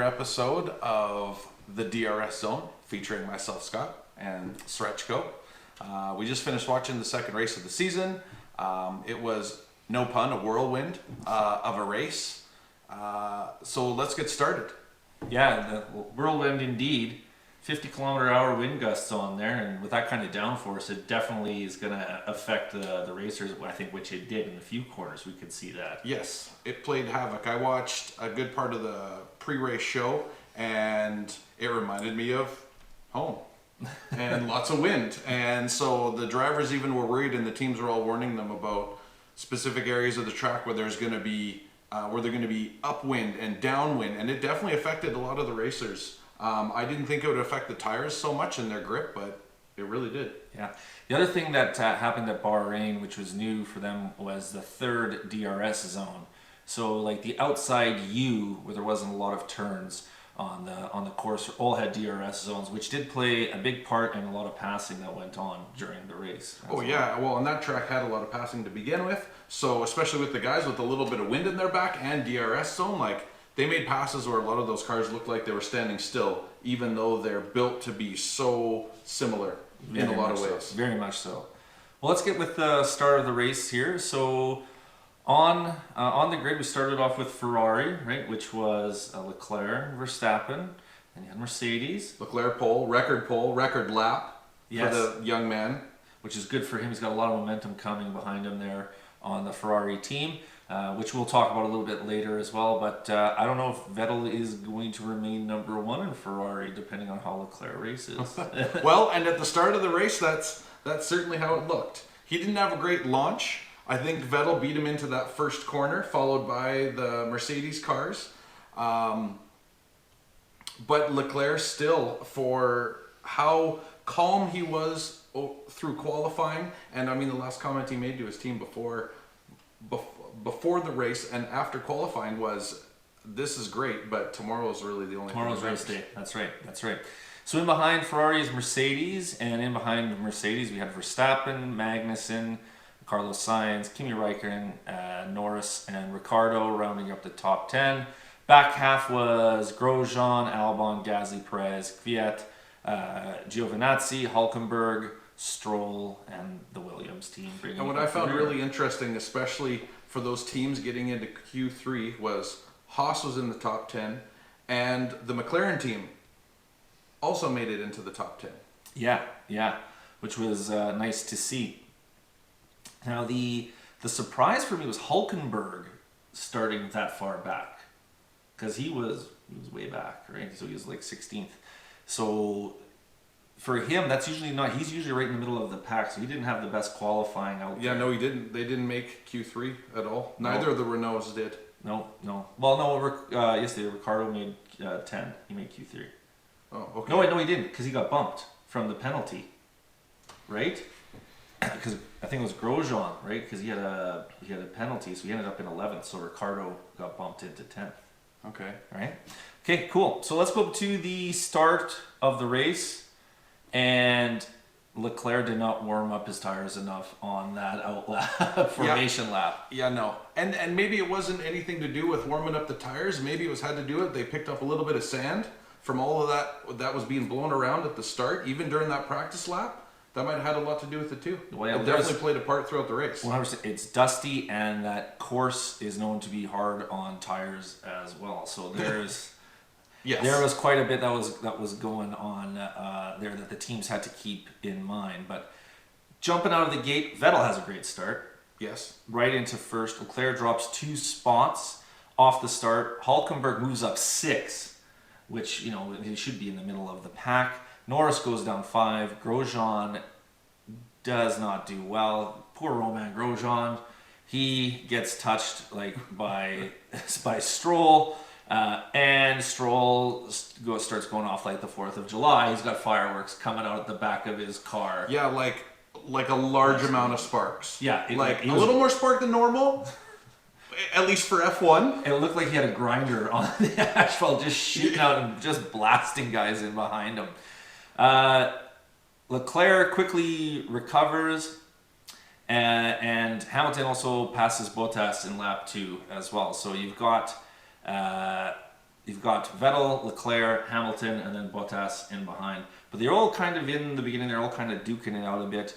another episode of the DRS Zone featuring myself, Scott, and Srechko. We just finished watching the second race of the season. It was, no pun, a whirlwind of a race. So let's get started. Yeah, the whirlwind indeed. 50-kilometer-hour wind gusts on there, and with that kind of downforce, it definitely is going to affect the racers, I think, which it did in a few corners. We could see that. Yes, it played havoc. I watched a good part of the pre-race show, and it reminded me of home. And lots of wind. And so the drivers even were worried, and the teams were all warning them about specific areas of the track where there's going to be upwind and downwind, and it definitely affected a lot of the racers. I didn't think it would affect the tires so much in their grip, but it really did. Yeah. The other thing that happened at Bahrain, which was new for them, was the third DRS zone. So like the outside U, where there wasn't a lot of turns on the course, all had DRS zones, which did play a big part in a lot of passing that went on during the race. Yeah, well, and that track had a lot of passing to begin with, so especially with the guys with a little bit of wind in their back and DRS zone, like, they made passes where a lot of those cars looked like they were standing still, even though they're built to be so similar in a lot of ways. Very much so. Well, let's get with the start of the race here. So on the grid, we started off with Ferrari, right, which was Leclerc, Verstappen, and you had Mercedes. Leclerc pole, record lap for the young man. Which is good for him. He's got a lot of momentum coming behind him there on the Ferrari team. Which we'll talk about a little bit later as well, but I don't know if Vettel is going to remain number one in Ferrari, depending on how Leclerc races. Well, and at the start of the race, that's certainly how it looked. He didn't have a great launch. I think Vettel beat him into that first corner, followed by the Mercedes cars. But Leclerc still, for how calm he was through qualifying, and I mean the last comment he made to his team before the race and after qualifying was, this is great, but tomorrow's really the only Tomorrow's race day. That's right. So in behind Ferrari is Mercedes, and in behind Mercedes we had Verstappen, Magnussen, Carlos Sainz, Kimi Räikkönen, Norris, and Ricciardo rounding up the top 10. Back half was Grosjean, Albon, Gasly, Perez, Kvyat, Giovinazzi, Hülkenberg, Stroll, and the Williams team. And what I found really interesting, especially for those teams getting into Q3, was Haas was in the top 10, and the McLaren team also made it into the top 10. Yeah, which was nice to see. Now the surprise for me was Hülkenberg starting that far back, because he was way back, right? So he was like 16th. So for him, that's usually not. He's usually right in the middle of the pack, so he didn't have the best qualifying out there. Yeah, no, he didn't. They didn't make Q3 at all. Neither of the Renaults did. No. Well, no. Yesterday, Ricciardo made 10. He made Q3. Oh, okay. No, he didn't, because he got bumped from the penalty, right? Because I think it was Grosjean, right? Because he had a penalty, so he ended up in 11th. So Ricciardo got bumped into 10th. Okay. Right. Okay. Cool. So let's go to the start of the race. And Leclerc did not warm up his tires enough on that formation lap. Yeah, no. And maybe it wasn't anything to do with warming up the tires. Maybe it was had to do with they picked up a little bit of sand from all of that was being blown around at the start, even during that practice lap. That might have had a lot to do with it too. Well, yeah, it definitely played a part throughout the race. 100%. It's dusty, and that course is known to be hard on tires as well. So there's... Yes. There was quite a bit that was going on there that the teams had to keep in mind. But jumping out of the gate, Vettel has a great start. Yes. Right into first. Leclerc drops 2 spots off the start. Hülkenberg moves up 6, which, he should be in the middle of the pack. Norris goes down 5. Grosjean does not do well. Poor Romain Grosjean. He gets touched by Stroll. And Stroll starts going off like the 4th of July. He's got fireworks coming out at the back of his car. Yeah, like a large amount of sparks. Yeah. A little more spark than normal, at least for F1. It looked like he had a grinder on the asphalt just shooting out and just blasting guys in behind him. Leclerc quickly recovers, and Hamilton also passes Bottas in lap 2 as well. So you've got you've got Vettel, Leclerc, Hamilton, and then Bottas in behind. But they're all kind of in the beginning. They're all kind of duking it out a bit.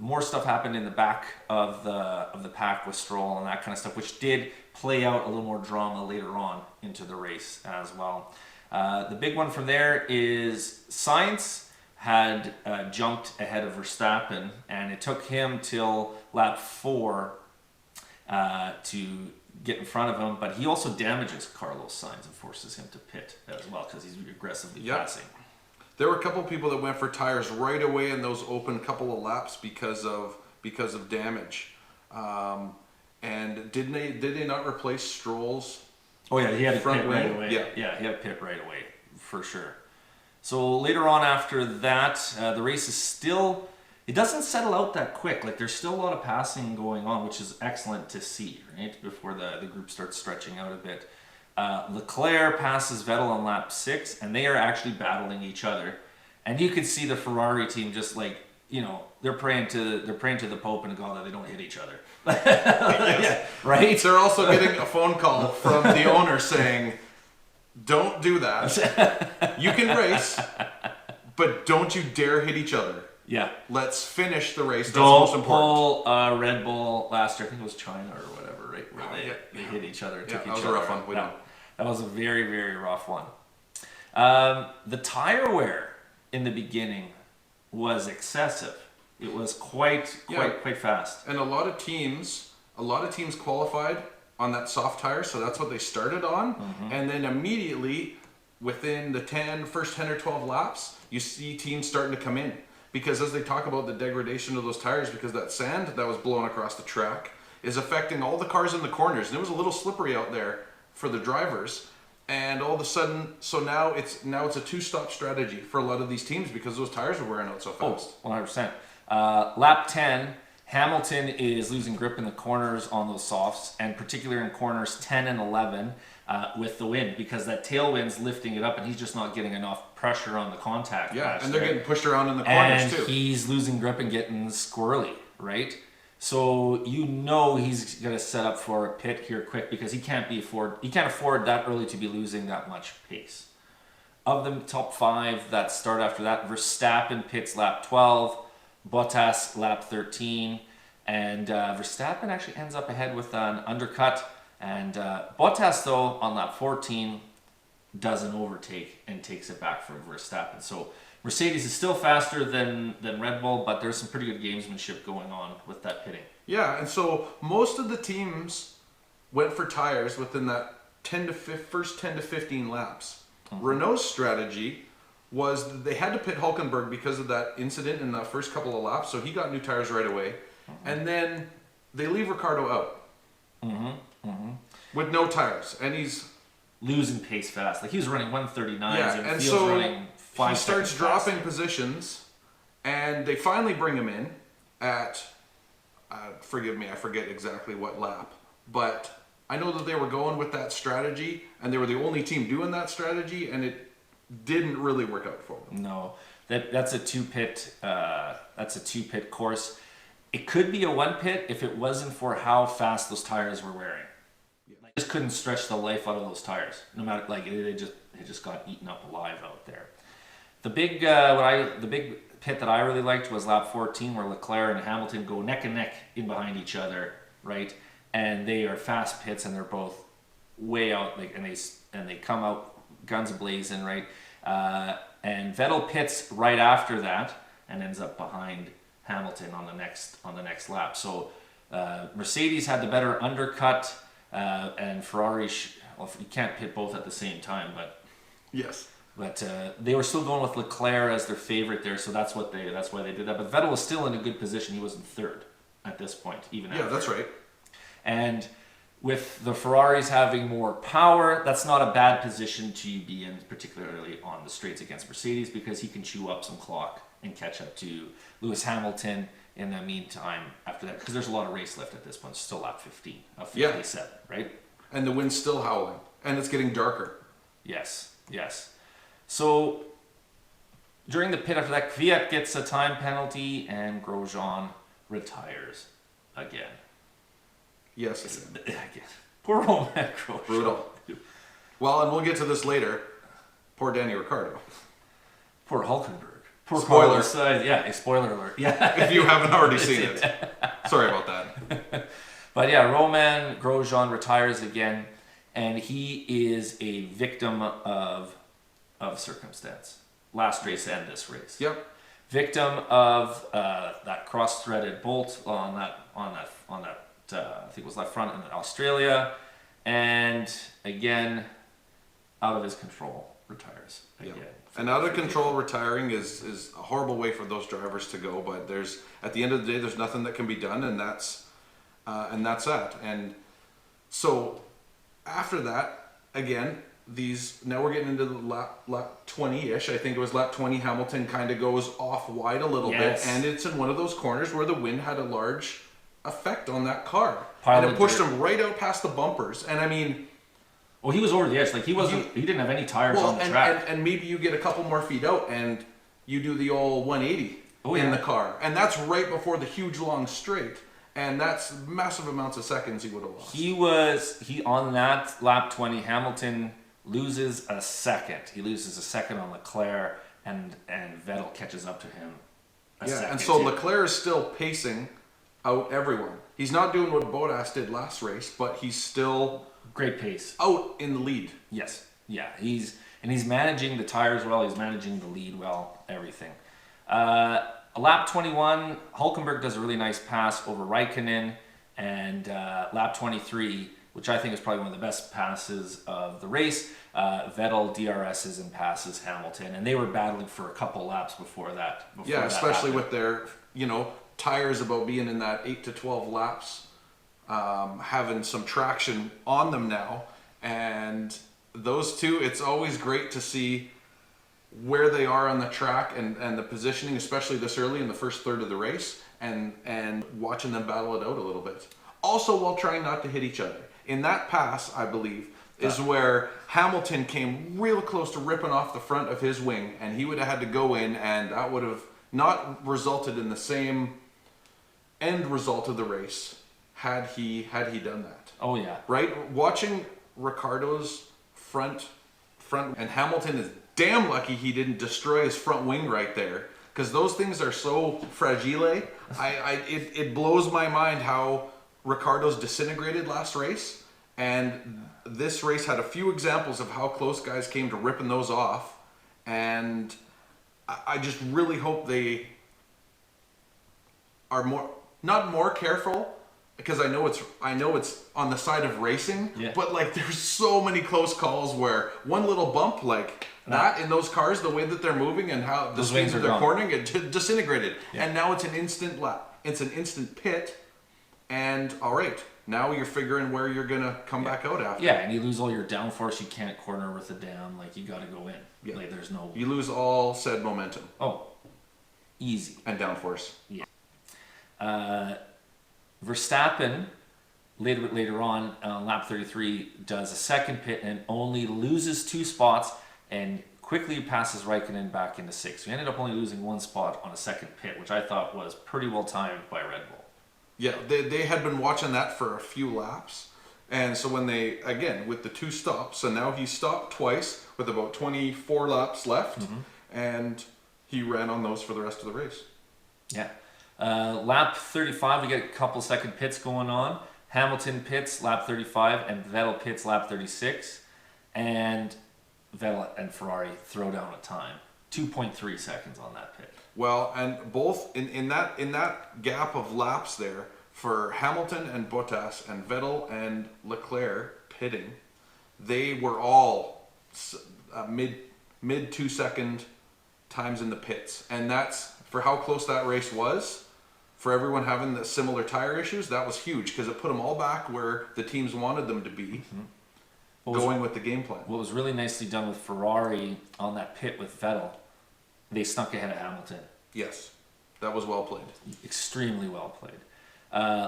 More stuff happened in the back of the pack with Stroll and that kind of stuff, which did play out a little more drama later on into the race as well. The big one from there is Sainz had jumped ahead of Verstappen, and it took him till lap 4 to get in front of him, but he also damages Carlos Sainz and forces him to pit as well because he's aggressively passing. There were a couple of people that went for tires right away in those open couple of laps because of damage. And did they not replace Stroll's? Oh yeah, he had a front pit wing? right away. Yeah. He had a pit right away for sure. So later on after that, the race is still. It doesn't settle out that quick. Like there's still a lot of passing going on, which is excellent to see, right? Before the group starts stretching out a bit. Leclerc passes Vettel on lap 6, and they are actually battling each other. And you can see the Ferrari team just like, they're praying to the Pope and God that they don't hit each other. Yeah, right? They're also getting a phone call from the owner saying, "Don't do that. You can race, but don't you dare hit each other. Yeah. Let's finish the race. That's Don't most important." pull Red Bull last year. I think it was China or whatever, right? Where they hit each other, took each that was other a rough out. one. We know. That was a very, very rough one. The tire wear in the beginning was excessive. It was quite fast. And a lot of teams qualified on that soft tire, so that's what they started on. Mm-hmm. And then immediately, within the first 10 or 12 laps, you see teams starting to come in. Because as they talk about the degradation of those tires, because that sand that was blowing across the track is affecting all the cars in the corners. And it was a little slippery out there for the drivers. And all of a sudden, so now it's a two-stop strategy for a lot of these teams because those tires are wearing out so fast. Oh, 100%. Lap 10, Hamilton is losing grip in the corners on those softs, and particularly in corners 10 and 11 with the wind, because that tailwind's lifting it up, and he's just not getting enough pressure on the contact. Yeah, and they're getting pushed around in the corners too. And he's losing grip and getting squirrely, right? So he's going to set up for a pit here quick because he can't afford that early to be losing that much pace. Of the top 5 that start after that, Verstappen pits lap 12, Bottas lap 13, and Verstappen actually ends up ahead with an undercut, and Bottas though on lap 14 does an overtake and takes it back from Verstappen. So Mercedes is still faster than Red Bull, but there's some pretty good gamesmanship going on with that pitting. Yeah, and so most of the teams went for tires within that first 10 to 15 laps. Mm-hmm. Renault's strategy was that they had to pit Hülkenberg because of that incident in the first couple of laps, so he got new tires right away. Mm-hmm. And then they leave Ricciardo out with no tires, and he's losing pace fast. Like he was running 139, and feels so running 5 he starts dropping faster. Positions, and they finally bring him in at, forgive me, I forget exactly what lap, but I know that they were going with that strategy, and they were the only team doing that strategy, and it didn't really work out for them. No, that's a 2-pit. That's a 2-pit course. It could be a 1-pit if it wasn't for how fast those tires were wearing. Like, just couldn't stretch the life out of those tires. No matter they just got eaten up alive out there. The big pit that I really liked was lap 14, where Leclerc and Hamilton go neck and neck in behind each other, right? And they are fast pits, and they're both way out, and they come out guns blazing, right? And Vettel pits right after that and ends up behind Hamilton on the next lap. So Mercedes had the better undercut, and Ferrari. You can't pit both at the same time, but yes. But they were still going with Leclerc as their favorite there, so that's why they did that. But Vettel was still in a good position. He was in 3rd at this point, even after. Yeah, that's right. And with the Ferraris having more power, that's not a bad position to be in, particularly on the straights against Mercedes, because he can chew up some clock and catch up to Lewis Hamilton in the meantime after that, because there's a lot of race left at this point. It's still lap 57, right? And the wind's still howling, and it's getting darker. Yes. So during the pit after that, Kvyat gets a time penalty, and Grosjean retires again. Yes. Again. Poor old man Grosjean. Brutal. Well, and we'll get to this later. Poor Danny Ricciardo. Poor Hulkenberg. Poor Spoiler. Carlos Sainz. Yeah, a spoiler alert. Yeah. If you haven't already seen it. Sorry about that. But yeah, Romain Grosjean retires again, and he is a victim of circumstance. Last race and this race. Yep. Victim of that cross-threaded bolt on that I think it was left front in Australia, and again, out of his control, retires again. Yep. And out of control retiring is a horrible way for those drivers to go. But at the end of the day, there's nothing that can be done, and that's that. And so after that, again, now we're getting into the lap 20-ish. I think it was lap 20. Hamilton kind of goes off wide a little Yes. bit, and it's in one of those corners where the wind had a large effect on that car, Pile and of it pushed dirt. him right out past the bumpers. And I mean, Well, he was over the edge. Like he didn't have any tires on the track. and maybe you get a couple more feet out, and you do the old 180 in the car, and that's right before the huge long straight. And that's massive amounts of seconds he would have lost. He on that lap 20, Hamilton loses a second. He loses a second on Leclerc, and Vettel catches up to him. And so Leclerc is still pacing out everyone. He's not doing what Bottas did last race, but he's still Great pace. out in the lead. Yes. Yeah. He's managing the tires well. He's managing the lead well. Everything. Lap 21, Hulkenberg does a really nice pass over Raikkonen, and lap 23, which I think is probably one of the best passes of the race, Vettel DRSs and passes Hamilton, and they were battling for a couple laps before that. Especially with their tires about being in that 8 to 12 laps, having some traction on them now, and those two, it's always great to see where they are on the track and the positioning, especially this early in the first third of the race, and watching them battle it out a little bit. Also, while trying not to hit each other. In that pass, I believe, is where Hamilton came real close to ripping off the front of his wing, and he would have had to go in, and that would have not resulted in the same end result of the race had he done that. Oh yeah. Right? Watching Ricciardo's front, and Hamilton is damn lucky he didn't destroy his front wing right there, because those things are so fragile. It blows my mind how Ricciardo's disintegrated last race, and this race had a few examples of how close guys came to ripping those off, and I just really hope they are not more careful, because I know it's on the side of racing, but like there's so many close calls where one little bump like that in those cars, the way that they're moving and how the speed that they're cornering, it disintegrated. And now it's an instant lap. It's an instant pit, and all right, now you're figuring where you're gonna come back out after. Yeah, and you lose all your downforce. You can't corner with the down. Like you got to go in. Yeah. Like there's no. You lose all said momentum. Oh, easy. And downforce. Yeah. Verstappen later on lap 33 does a second pit and only loses 2 spots and quickly passes Raikkonen back into 6th. We ended up only losing 1 spot on a second pit, which I thought was pretty well timed by Red Bull. Yeah, they had been watching that for a few laps, and so when they, again, with the 2 stops, so now he stopped twice with about 24 laps left, and he ran on those for the rest of the race. Yeah. Lap 35, we get a couple second pits going on. Hamilton pits lap 35 and Vettel pits lap 36, and Vettel and Ferrari throw down a time. 2.3 seconds on that pit. Well, and both in that gap of laps there for Hamilton and Bottas and Vettel and Leclerc pitting, they were all mid 2 second times in the pits, and that's for how close that race was. For everyone having the similar tire issues, that was huge because it put them all back where the teams wanted them to be, going with the game plan. What was really nicely done with Ferrari on that pit with Vettel, they snuck ahead of Hamilton. Yes, that was well played. Extremely well played.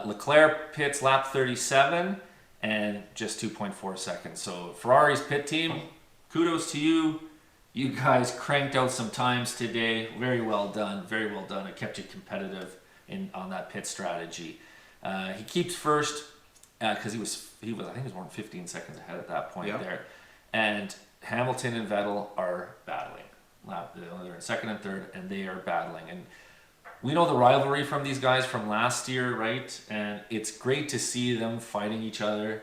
Leclerc pits lap 37 and just 2.4 seconds. So Ferrari's pit team, kudos to you. You guys cranked out some times today. Very well done. Very well done. It kept you competitive on that pit strategy. He keeps first because he was I think he was more than 15 seconds ahead at that point there. and Hamilton and Vettel are battling. They're in second and third, and they are battling. And we know the rivalry from these guys from last year, right? And it's great to see them fighting each other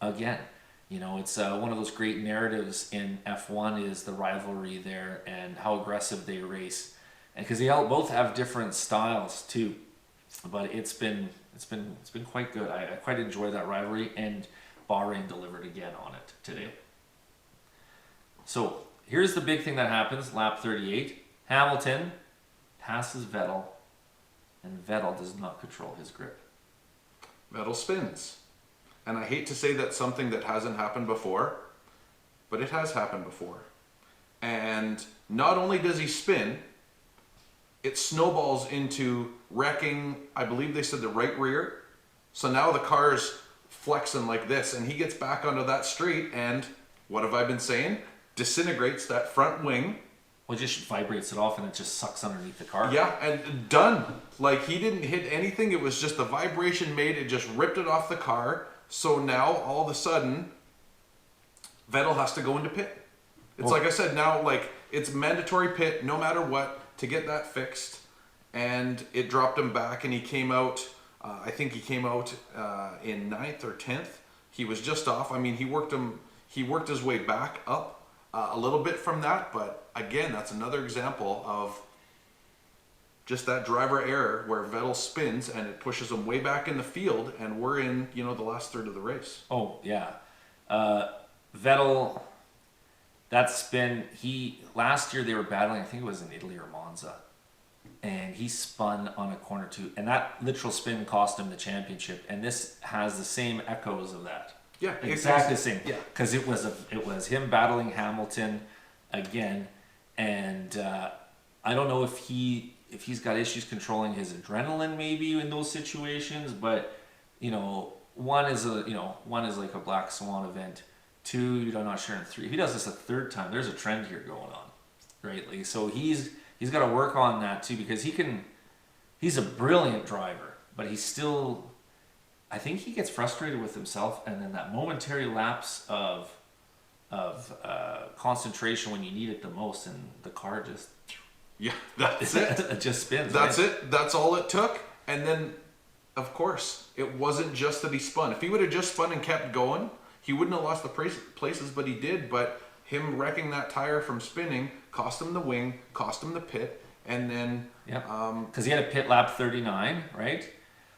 again. You know, it's one of those great narratives in F1 is the rivalry there and how aggressive they race, and because they all both have different styles too. But it's been quite good. I quite enjoy that rivalry, and Bahrain delivered again on it today. So here's the big thing that happens. Lap 38, Hamilton passes Vettel, and Vettel does not control his grip. Vettel spins. And I hate to say that's something that hasn't happened before, but it has happened before. And not only does he spin, it snowballs into wrecking, I believe they said the right rear. So now the car's flexing like this, and he gets back onto that straight, and what have I been saying? Disintegrates that front wing. Well, it just vibrates it off, and it just sucks underneath the car. Yeah, and done. Like, he didn't hit anything. It was just the vibration made it, just ripped it off the car. So now, all of a sudden, Vettel has to go into pit. It's like I said, now, like, it's mandatory pit no matter what to get that fixed. And it dropped him back, and he came out, I think he came out in 9th or 10th. He was just off. I mean, he worked his way back up a little bit from that. But again, that's another example of just that driver error where Vettel spins and it pushes him way back in the field, and we're in, the last third of the race. Oh, yeah. Vettel, that spin, last year they were battling, I think it was in Italy or Monza, and he spun on a corner too, and that literal spin cost him the championship, and this has the same echoes of that. Yeah, exactly the same. Yeah, because it was him battling Hamilton again, and I don't know if he's got issues controlling his adrenaline maybe in those situations, but one is like a black swan event. 2, you're not sure. And 3, if he does this a third time, there's a trend here going on, right? Like, so he's got to work on that too, because he's a brilliant driver, but he's still, I think he gets frustrated with himself, and then that momentary lapse of concentration when you need it the most, and the car just that's it. It just spins. That's right? it. That's all it took. And then, of course, it wasn't just that he spun. If he would have just spun and kept going, he wouldn't have lost the places, but he did. But him wrecking that tire from spinning cost him the wing, cost him the pit, and then because he had a pit lap 39, right?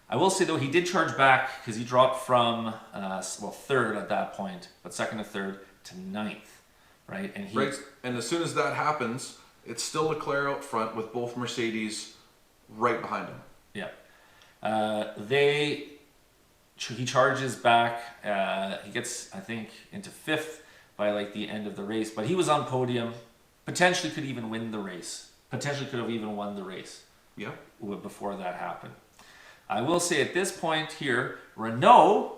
I will say though, he did charge back because he dropped from third at that point, but second to third to 9th, right? And as soon as that happens, it's still Leclerc out front with both Mercedes right behind him. Yeah. He charges back. He gets, I think, into 5th by like the end of the race, but he was on podium. Potentially could even win the race. Potentially could have even won the race. Yeah. Before that happened. I will say at this point here, Renault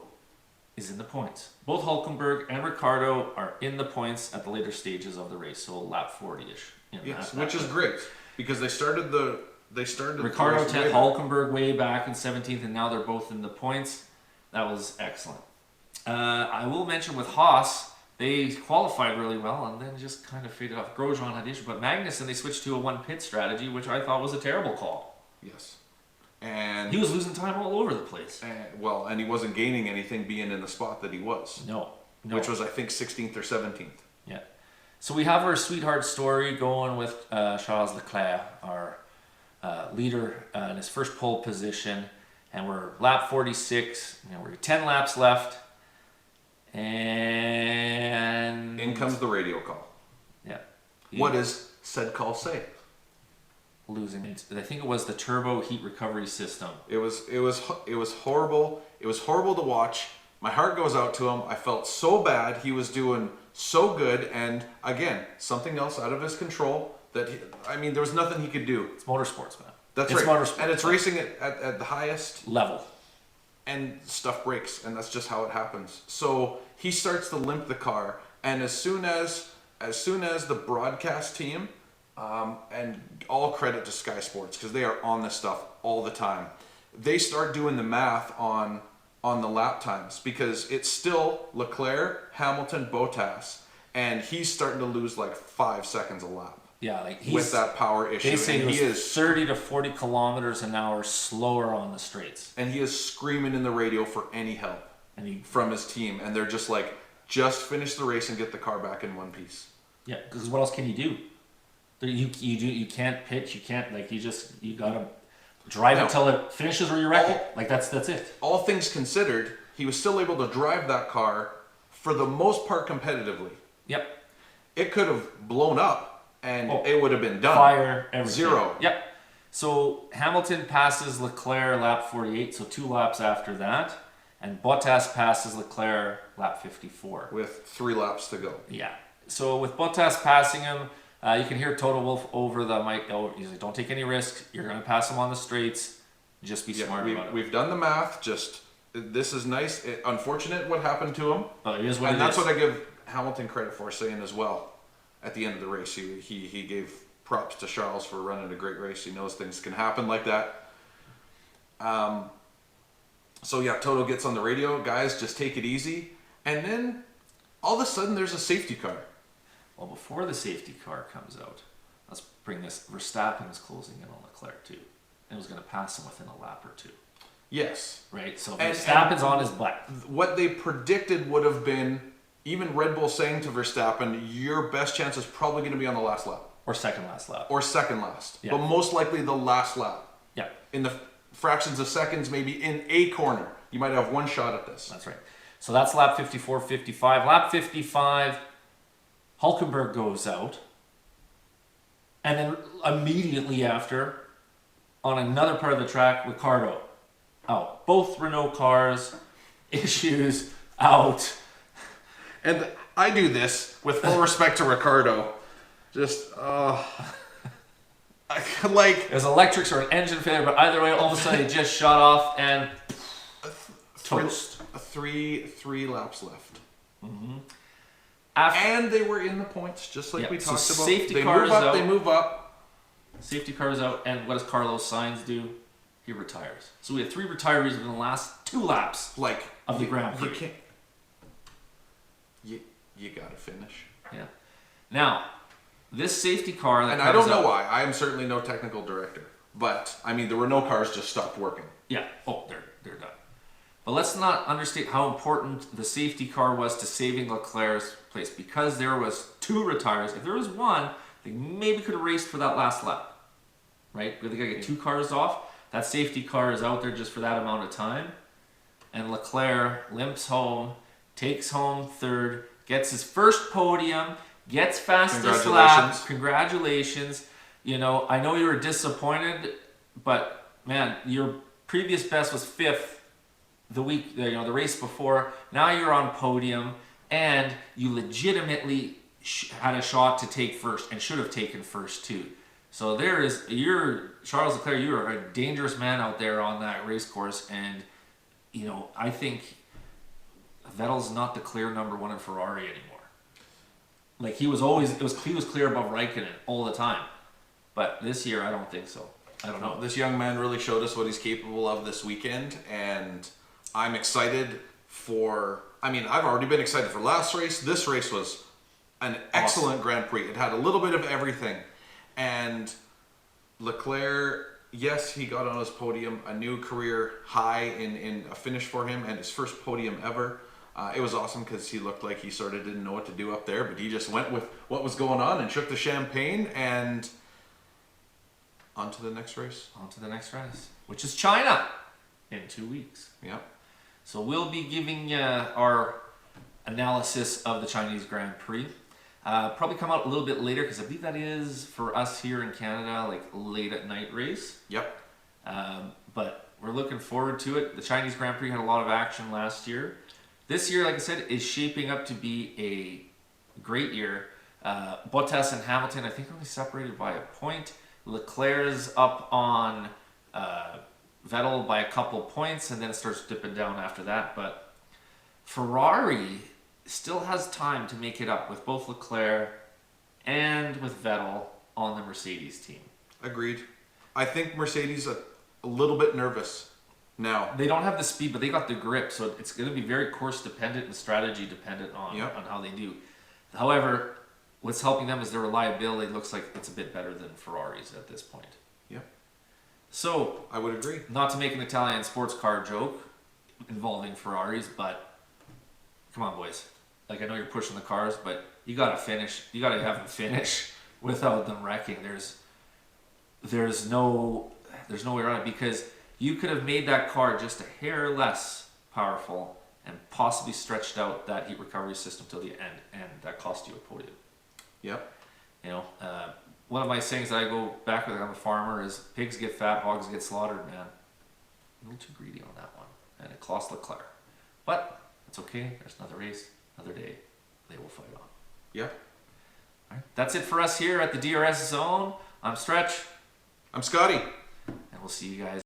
is in the points. Both Hülkenberg and Ricciardo are in the points at the later stages of the race, so lap 40-ish. Yes, which is great because they started Ricciardo 10th, Hülkenberg way back in 17th, and now they're both in the points. That was excellent. I will mention with Haas, they qualified really well and then just kind of faded off. Grosjean had issue, but Magnussen, they switched to a one pit strategy, which I thought was a terrible call. Yes. And he was losing time all over the place. And he wasn't gaining anything being in the spot that he was. No. Which was, I think, 16th or 17th. Yeah. So we have our sweetheart story going with Charles Leclerc, our leader in his first pole position. And we're lap 46. We're 10 laps left. And in comes the radio call. Yeah. What does said call say? Losing. I think it was the turbo heat recovery system. It was horrible. It was horrible to watch. My heart goes out to him. I felt so bad. He was doing so good, and again, something else out of his control. There was nothing he could do. It's motorsports, man. That's it's right. Motorsports, and it's racing at the highest level. And stuff breaks, and that's just how it happens. So he starts to limp the car, and as soon as the broadcast team, and all credit to Sky Sports because they are on this stuff all the time, they start doing the math on the lap times because it's still Leclerc, Hamilton, Bottas, and he's starting to lose like 5 seconds a lap. Yeah, like with that power issue. They say and he is 30 to 40 kilometers an hour slower on the straights. And he is screaming in the radio for any help from his team. And they're just like, just finish the race and get the car back in one piece. Yeah, because what else can you do? You can't pitch. You can't you gotta drive it till it finishes where you wreck it. Like that's it. All things considered, he was still able to drive that car for the most part competitively. Yep. It could have blown up. And it would have been done. Fire, everything. 0. Yep. So Hamilton passes Leclerc lap 48, so 2 laps after that. And Bottas passes Leclerc lap 54. With 3 laps to go. Yeah. So with Bottas passing him, you can hear Toto Wolff over the mic. Oh, he's like, don't take any risks. You're going to pass him on the straights. Just be smart about it. We've done the math. This is nice. Unfortunate what happened to him. But it is what and it that's is. what I give Hamilton credit for saying as well. At the end of the race, he gave props to Charles for running a great race. He knows things can happen like that. So yeah, Toto gets on the radio, guys, just take it easy. And then all of a sudden there's a safety car. Well, before the safety car comes out, let's bring this. Verstappen is closing in on Leclerc too. And was going to pass him within a lap or 2. Yes. Right? So Verstappen's on his butt. What they predicted would have been, even Red Bull saying to Verstappen, your best chance is probably going to be on the last lap. Or second last lap. Or second last. Yeah. But most likely the last lap. Yeah. In the fractions of seconds, maybe in a corner. You might have one shot at this. That's right. So that's lap 54, 55. Lap 55, Hülkenberg goes out. And then immediately after, on another part of the track, Ricciardo out. Both Renault cars, issues, out. And I do this with full respect to Ricciardo. Just, like... It was electrics or an engine failure, but either way, all of a sudden it just shot off and toast. Three laps left. Mm-hmm. And they were in the points, just like we talked about. Safety cars out. They move up. Safety car's out, and what does Carlos Sainz do? He retires. So we had 3 retirees within the last 2 laps of the Grand Prix. You can't... You gotta finish. Yeah. Now, this safety car that and I don't know why. I am certainly no technical director. But, I mean, the Renault cars just stopped working. Yeah. Oh, they're done. But let's not understate how important the safety car was to saving Leclerc's place. Because there was 2 retires. If there was 1, they maybe could have raced for that last lap. Right? But they gotta get 2 cars off. That safety car is out there just for that amount of time. And Leclerc limps home, takes home 3rd, gets his first podium, gets fastest lap. Congratulations. You know, I know you were disappointed, but man, your previous best was 5th the race before. Now you're on podium, and you legitimately had a shot to take first and should have taken first too. So Charles Leclerc, you are a dangerous man out there on that race course, and you know, I think Vettel's not the clear number 1 in Ferrari anymore. Like he was clear above Raikkonen all the time. But this year, I don't think so. I don't know. This young man really showed us what he's capable of this weekend, and I'm excited for... I mean, I've already been excited for last race. This race was an excellent Grand Prix. It had a little bit of everything. And Leclerc, yes, he got on his podium, a new career high in a finish for him, and his first podium ever. It was awesome because he looked like he sort of didn't know what to do up there, but he just went with what was going on and shook the champagne, and on to the next race. On to the next race, which is China in 2 weeks. Yep. So we'll be giving our analysis of the Chinese Grand Prix. Probably come out a little bit later because I believe that is, for us here in Canada, like late at night race. Yep. But we're looking forward to it. The Chinese Grand Prix had a lot of action last year. This year, like I said, is shaping up to be a great year. Bottas and Hamilton, I think, only separated by a point. Leclerc's up on Vettel by a couple points, and then it starts dipping down after that. But Ferrari still has time to make it up with both Leclerc and with Vettel on the Mercedes team. Agreed. I think Mercedes a little bit nervous now. They don't have the speed, but they got the grip, so it's going to be very course dependent and strategy dependent on how they do. However, what's helping them is their reliability looks like it's a bit better than Ferraris at this point. Yep. So, I would agree. not to make an Italian sports car joke involving Ferraris, but come on, boys. Like, I know you're pushing the cars, but you gotta finish. You gotta have them finish without them wrecking. There's no way around it, because you could have made that car just a hair less powerful and possibly stretched out that heat recovery system till the end, and that cost you a podium. Yep. You know, one of my sayings that I go back with, I'm a farmer, is pigs get fat, hogs get slaughtered, man. A little too greedy on that one, and it cost Leclerc. But it's okay. There's another race, another day. They will fight on. Yep. All right. That's it for us here at the DRS Zone. I'm Stretch, I'm Scotty. and we'll see you guys.